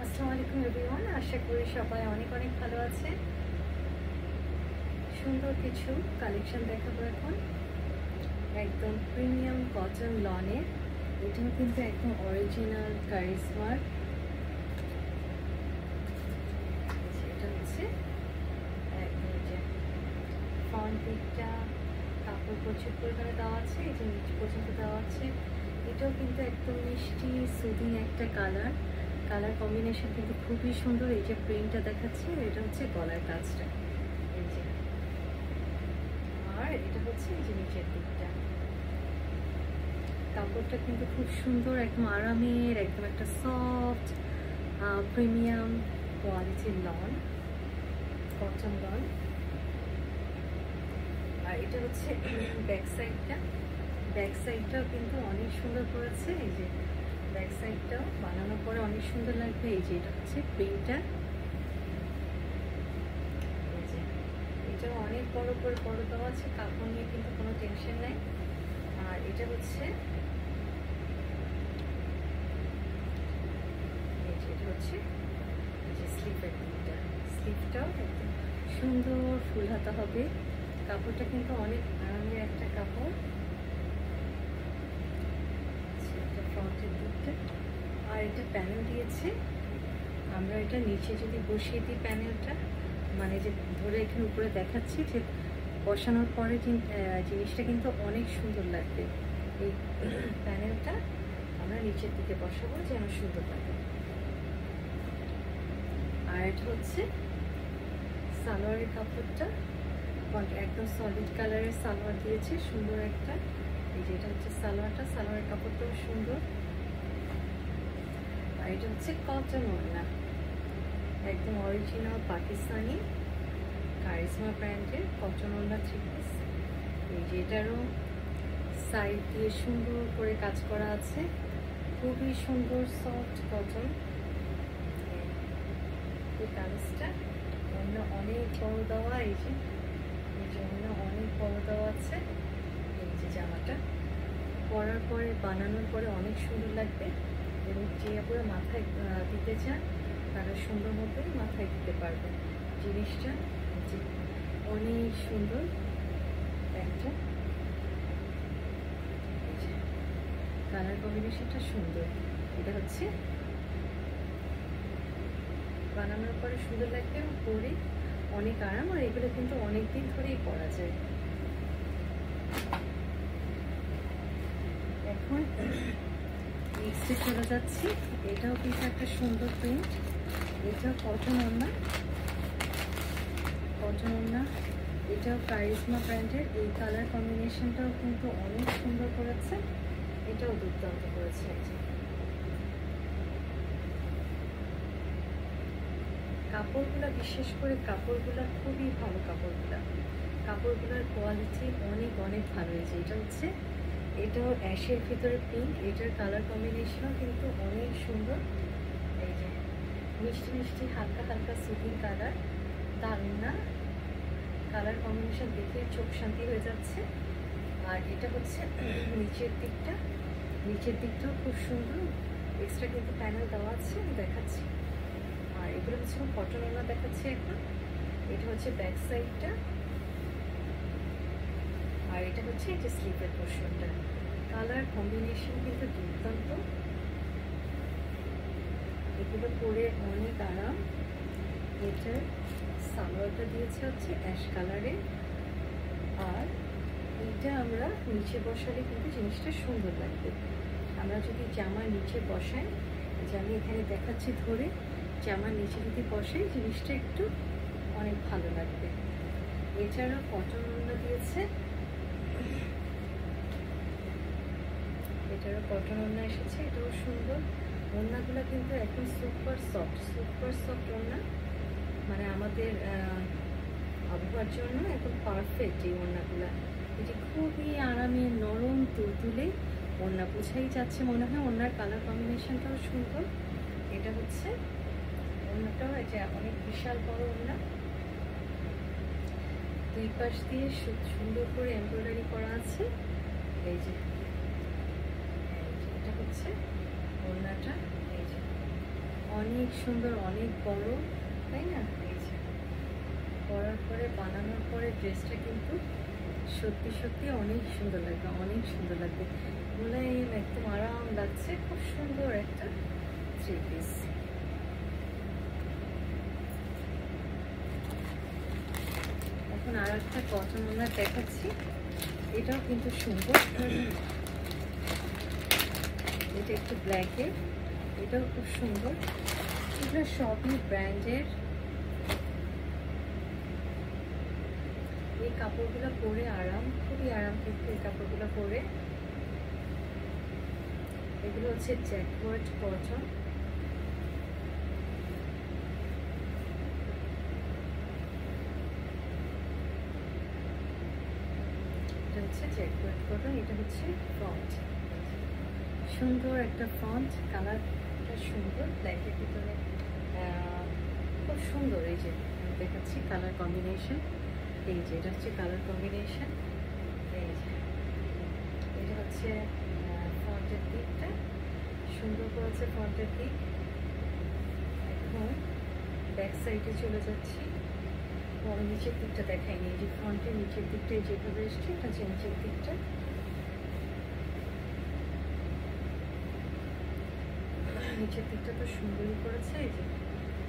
আসসালামু আলাইকুম এভরিওয়ান, আশা করি সবাই অনেক অনেক ভালো আছে। সুন্দর কিছু কালেকশন দেখাবো এখন। একদম প্রিমিয়াম কটন লনের, এটাও কিন্তু একদম অরিজিনাল কারিজমার। এটা হচ্ছে একদম যে ফ্রন্ট দিকটা কাপড় প্রচুর পরিমাণে দেওয়া আছে, এই যে নিচ পর্যন্ত দেওয়া আছে। এটাও কিন্তু একদম মিষ্টি সুদিং একটা কালার কম্বিনেশন কিন্তু খুবই সুন্দর। এই যে প্রিন্টটা দেখাচ্ছে, এটা হচ্ছে গলার কাজটা, এই যে, আর এটা হচ্ছে এই যে নিচের দিকটা। কাপড়টা কিন্তু খুব সুন্দর, একদম আরামের, একদম একটা সফট প্রিমিয়াম কোয়ালিটির লন, কটন লন। আর এটা হচ্ছে ব্যাক সাইডটাও কিন্তু অনেক সুন্দর করেছে। এই যে ব্যাক সাইডটাও বানানোর পরে অনেক সুন্দর লাগবে। এই যে এটা হচ্ছে প্রিন্টটা, এই যে এটাও অনেক বড় করে বড় দেওয়া আছে, কাপড় নিয়ে কিন্তু কোনো টেনশন নাই। আর এটা হচ্ছে এই যে এটা হচ্ছে এই যে স্লিভের দিকটা, স্লিভটাও একদম সুন্দর ফুল হাতা হবে। কাপড়টা কিন্তু অনেক আরামের একটা কাপড়। ফ্রন্টের দিকটা, আর এটা প্যানেল দিয়েছে। আমরা এটা নিচে যদি বসিয়ে দিই প্যানেলটা, মানে যে ধরে এখানে উপরে দেখাচ্ছি, যে বসানোর পরে জিনিসটা কিন্তু অনেক সুন্দর লাগবে। এই প্যানেলটা আমরা নিচের দিকে বসাবো যেন সুন্দর লাগে। আর এটা হচ্ছে সালোয়ারের কাপড়টা, একদম সলিড কালারের সালোয়ার দিয়েছে, সুন্দর একটা। এই যে এটা হচ্ছে সালোয়ারটা, সালোয়ারের কাপড়টাও সুন্দর। আর এটা হচ্ছে কটন ওড়না, একদম অরিজিনাল পাকিস্তানি কারিজমা ব্র্যান্ডের কটন ওড়না থ্রি পিস। এই যে এটারও সাইড দিয়ে সুন্দর করে কাজ করা আছে, খুবই সুন্দর সফট কটন। এই কাজটা অন্য অনেক বড় দেওয়া, এই যে অন্য অনেক বড় দেওয়া আছে। এই যে জামাটা পরার পরে বানানোর পরে অনেক সুন্দর লাগবে, এবং যে পুরো মাথায় দিতে চান তারা সুন্দর মতো মাথায় দিতে পারবে। জিনিসটা যে অনেক সুন্দর একটা, কালার কম্বিনেশনটা সুন্দর। এটা হচ্ছে বানানোর পরে সুন্দর লাগবে এবং পরে অনেক আরাম। আর এগুলো কিন্তু অনেক দিন ধরেই পরা যায়। এখন নেক্সটে চলে যাচ্ছি। এটাও কিন্তু একটা সুন্দর প্রিন্ট, এটাও কটন ওড়না, এটাও কারিজমা ব্র্যান্ডের। এই কালার কম্বিনেশনটাও কিন্তু অনেক সুন্দর করেছে, এটাও দুর্দান্ত করেছে। কাপড়গুলা, বিশেষ করে কাপড়গুলা খুবই ভালো, কাপড়গুলার কোয়ালিটি অনেক অনেক ভালো হয়েছে। এটা হচ্ছে, এটাও অ্যাশের ভিতরে পিঙ্ক, এটার কালার কম্বিনেশনও কিন্তু অনেক সুন্দর। এই যে মিষ্টি মিষ্টি হালকা হালকা সুতিং কালার, দারুণ না? কালার কম্বিনেশন দেখে চোখ শান্তি হয়ে যাচ্ছে। আর এটা হচ্ছে নিচের দিকটাও খুব সুন্দর, এক্সট্রা কিন্তু প্যানেল দেওয়া আছে, আমি দেখাচ্ছি। আর এগুলো হচ্ছে কটন ওড়না দেখাচ্ছি এখন। এটা হচ্ছে ব্যাক সাইডটা, আর এটা হচ্ছে এই যে স্লিভের পোর্শনটা। কালার কম্বিনেশন কিন্তু দুর্দান্ত, এগুলো পরে অনেক আরাম। এটার সালোয়ারটা দিয়েছে হচ্ছে অ্যাশ কালারে, আর এইটা আমরা নিচে বসালে কিন্তু জিনিসটা সুন্দর লাগবে। আমরা যদি জামার নিচে বসাই, যে আমি এখানে দেখাচ্ছি ধরে, জামার নিচে যদি বসাই জিনিসটা একটু অনেক ভালো লাগবে। এছাড়াও কটন ওড়না দিয়েছে, এটারও কটন ওড়না এসেছে, এটাও সুন্দর। ওড়নাগুলো কিন্তু একদম সুপার সফট ওড়না, মানে আমাদের আবহাওয়ার জন্য একদম পারফেক্ট এই ওড়নাগুলা। এটি খুবই আরামের, নরম তুলতুলে ওড়না, বোঝাই যাচ্ছে মনে হয়। ওড়নার কালার কম্বিনেশনটাও সুন্দর। এটা হচ্ছে ওড়নাটাও যে অনেক বিশাল বড় ওড়না, দুই পাশ দিয়ে সুন্দর করে এমব্রয়ডারি করা আছে। এই যে এটা হচ্ছে ওড়নাটা, এই যে অনেক সুন্দর, অনেক বড়, তাই না? এই যে পরার পরে, বানানোর পরে ড্রেসটা কিন্তু সত্যি সত্যি অনেক সুন্দর লাগবে, অনেক সুন্দর লাগবে। মোলায়েম একদম আরাম লাগছে, খুব সুন্দর একটা থ্রি পিস। এখন আর একটা কটন ওনার দেখাচ্ছি, এটাও কিন্তু সুন্দর। এটা একটু ব্ল্যাকের, এটাও খুব সুন্দর। এগুলো সবই ব্র্যান্ডের। এই কাপড়গুলো পরে আরাম, খুবই আরাম কিন্তু এই কাপড়গুলো পরে। এগুলো হচ্ছে জ্যাকওয়ার্ড কটন। এটা হচ্ছে জ্যাকওয়ার্ড কটন, এটা হচ্ছে ফ্রন্ট। সুন্দর একটা ফ্রন্ট, কালারটা সুন্দর, ব্ল্যাকের ভিতরে খুব সুন্দর। এই যে দেখাচ্ছি কালার কম্বিনেশন, এই যে এটা হচ্ছে কালার কম্বিনেশন। এই যে এটা হচ্ছে ফ্রন্টের দিকটা, সুন্দর করেছে ফ্রন্টের দিক। এখন ব্যাক সাইডে চলে যাচ্ছি, আমি নিচের দিকটা দেখাইনি। এই যে ফ্রন্টের নিচের দিকটা যেভাবে এসছে, এটা হচ্ছে নিচের দিকটা। নিচের দিকটা তো সুন্দরই করেছে। এই যে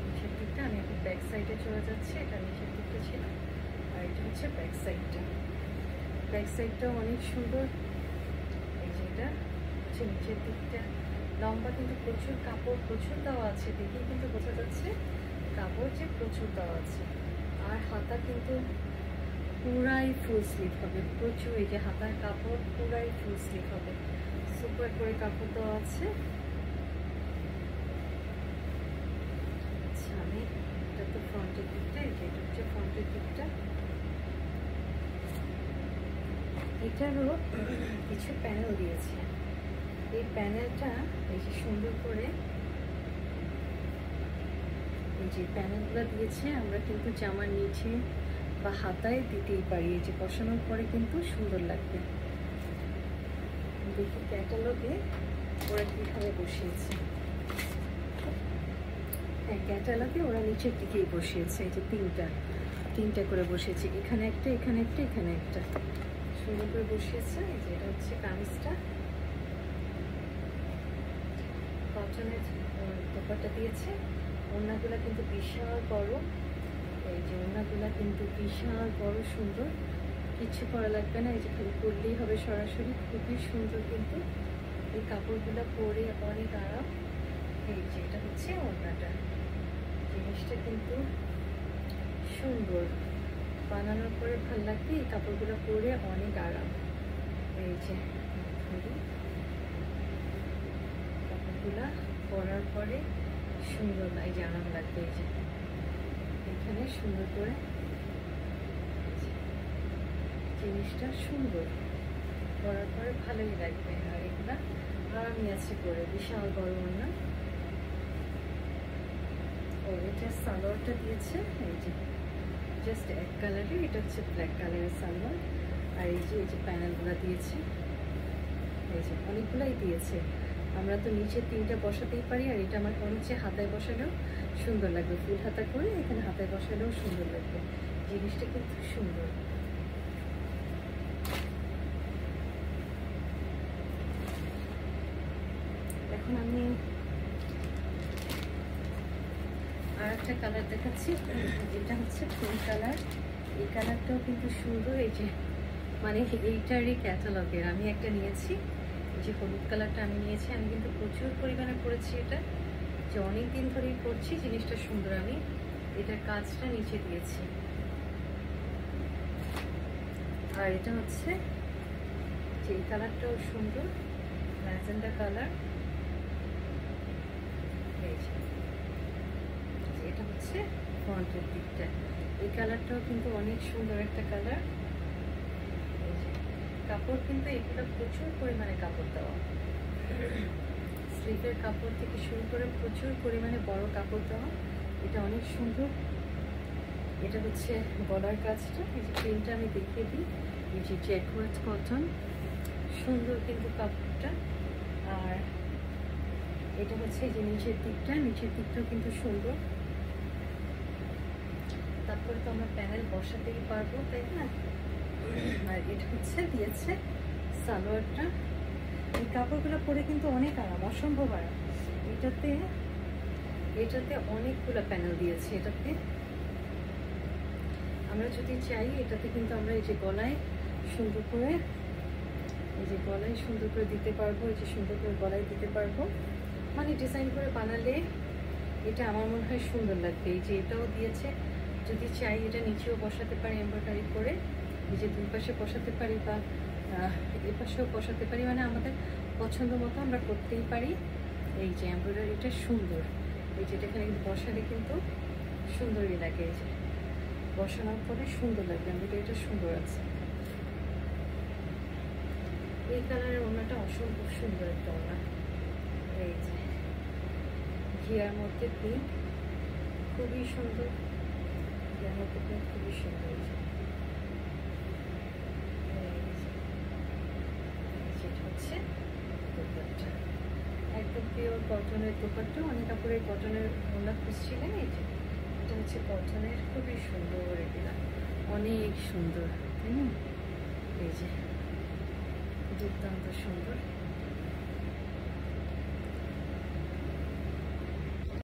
নিচের দিকটা, আমি এখন ব্যাক সাইডে চলে যাচ্ছি। এটা নিচের দিকটা ছিল, আর এটা হচ্ছে ব্যাক সাইডটা। ব্যাক সাইডটাও অনেক সুন্দর। এই যে এটা হচ্ছে নিচের দিকটা, লম্বা কিন্তু প্রচুর কাপড়, প্রচুর দেওয়া আছে, দেখেই কিন্তু বোঝা যাচ্ছে কাপড় যে প্রচুর দেওয়া আছে। আর হাতা কিন্তু পুরাই ফুল স্লিভ হবে, প্রচুর। এই যে হাতার কাপড় পুরাই ফুল স্লিভ হবে, সুপার করে কাপড় দেওয়া আছে। আচ্ছা, আমি এটা তো ফ্রন্টের দিকটা, এই যে এটা হচ্ছে ফ্রন্টের দিকটা। এটারও কিছু প্যানেল দিয়েছে। এই প্যানেলটা এই যে সুন্দর করে, এই যে প্যানেলগুলো দিয়েছে, আমরা কিন্তু জামার নিচে বা হাতায় দিতেই পারি। এই যে বসানোর পরে কিন্তু সুন্দর লাগবে। দেখি ক্যাটালগে ওরা কীভাবে বসিয়েছে। হ্যাঁ, ক্যাটালগে ওরা নিচের দিকেই বসিয়েছে। এই যে তিনটা করে বসিয়েছে, এখানে একটা, এখানে একটা, এখানে একটা, সুন্দর করে বসিয়েছে। এই যে এটা হচ্ছে কামিজটা, কটনের দোপাট্টা দিয়েছে। ওড়নাগুলো কিন্তু বিশাল বড়, এই যে ওড়নাগুলো কিন্তু বিশাল বড়, সুন্দর, কিচ্ছু করা লাগবে না। এই যে খালি পরলেই হবে সরাসরি, খুবই সুন্দর কিন্তু এই কাপড়গুলো পরে অনেক আরাম। এই যে এটা হচ্ছে ওড়নাটা, জিনিসটা কিন্তু সুন্দর, বানানোর পরে ভালো লাগবে। এই কাপড়গুলো পরে অনেক আরাম। এই যে কাপড়গুলা পরার পরে সুন্দর, এই যে আরাম লাগবে। এই যে এখানে সুন্দর করে জিনিসটা সুন্দর, পরার পরে ভালোই লাগবে। আর এগুলা আরামই আছে পরে, বিশাল বড় না। ও এটা সালোয়ারটা দিয়েছে, এই যে জাস্ট এক কালারের, এটা হচ্ছে ব্ল্যাক কালারের সালোয়ার। আর এই যে প্যানেলগুলো দিয়েছে, এই যে অনেকগুলাই দিয়েছে। আমরা তো নিচে তিনটা বসাতেই পারি, আর এটা আমার মনে হচ্ছে হাতায় বসালেও সুন্দর লাগবে, ফুল হাতা করে এখানে হাতায় বসালেও সুন্দর লাগবে। জিনিসটা কিন্তু সুন্দর। এখন আমি আর একটা কালার দেখাচ্ছি, এটা হচ্ছে পিঙ্ক কালার। এই কালারটাও কিন্তু সুন্দর। এই যে মানে এইটারই ক্যাটালগের আমি একটা নিয়েছি, এই যে হলুদ কালারটা আমি নিয়েছি। আমি কিন্তু প্রচুর পরিমাণে পরেছি এটা, যে অনেক দিন ধরেই পরছি। জিনিসটা সুন্দর, আমি এটার কাজটা নিচে দিয়েছি। আর এটা হচ্ছে যে এই কালারটাও সুন্দর, ম্যাজেন্ডা কালার। এটা হচ্ছে ফ্রন্টের দিকটা, এই কালারটাও কিন্তু অনেক সুন্দর একটা কালার। কাপড় কিন্তু এগুলো প্রচুর পরিমাণে কাপড় দেওয়া, স্লিভের কাপড় থেকে শুরু করে প্রচুর পরিমাণে বড় কাপড় দেওয়া। এটা অনেক সুন্দর। এটা হচ্ছে গলার কাজটা, এই যে প্রিন্টটা আমি দেখিয়ে দিই। এই যে জ্যাকওয়ার্ড কটন, সুন্দর কিন্তু কাপড়টা। আর এটা হচ্ছে এই যে নিচের দিকটাও কিন্তু সুন্দর। তারপরে তো আমরা প্যানেল বসাতেই পারবো, তাই না? আর এটা হচ্ছে দিয়েছে সালোয়ারটা। এই কাপড়গুলো পরে কিন্তু অনেক আরাম, অসম্ভব আরাম। এটাতে অনেকগুলো প্যানেল দিয়েছে। এটাতে আমরা যদি চাই এটাতে কিন্তু আমরা এই যে গলায় সুন্দর করে দিতে পারবো, এই যে সুন্দর করে গলায় দিতে পারবো। মানে ডিজাইন করে বানালে এটা আমার মনে হয় সুন্দর লাগবে। এই যে এটাও দিয়েছে, যদি চাই এটা নিচেও বসাতে পারি এমব্রয়ডারি করে, এই যে দুই পাশে বসাতে পারি বা এ পাশেও বসাতে পারি, মানে আমাদের পছন্দ মতো আমরা করতেই পারি। এই যে এমব্রয়ডারিটা সুন্দর, এই যে এখানে কিন্তু বসালে কিন্তু সুন্দরই লাগে। এই যে বসানোর পরে সুন্দর লাগবে, এমব্রয়ডারিটা সুন্দর আছে। এই কালারের ওড়নাটা অসম্ভব সুন্দর একটা ওড়না। এই যে ঘিয়ার মধ্যে পিঙ্ক, খুবই সুন্দর। ঘিয়ার মধ্যে পিঙ্ক খুবই সুন্দর। যেটা হচ্ছে দোপাট্টা, একদম পিওর কটনের দোপাট্টা। অনেক কাপড়ের কটনের ওড়না খুঁজছিলেন, এই যে এটা হচ্ছে কটনের, খুবই সুন্দর। এগুলা অনেক সুন্দর, তাই না? এই যে দুর্দান্ত সুন্দর।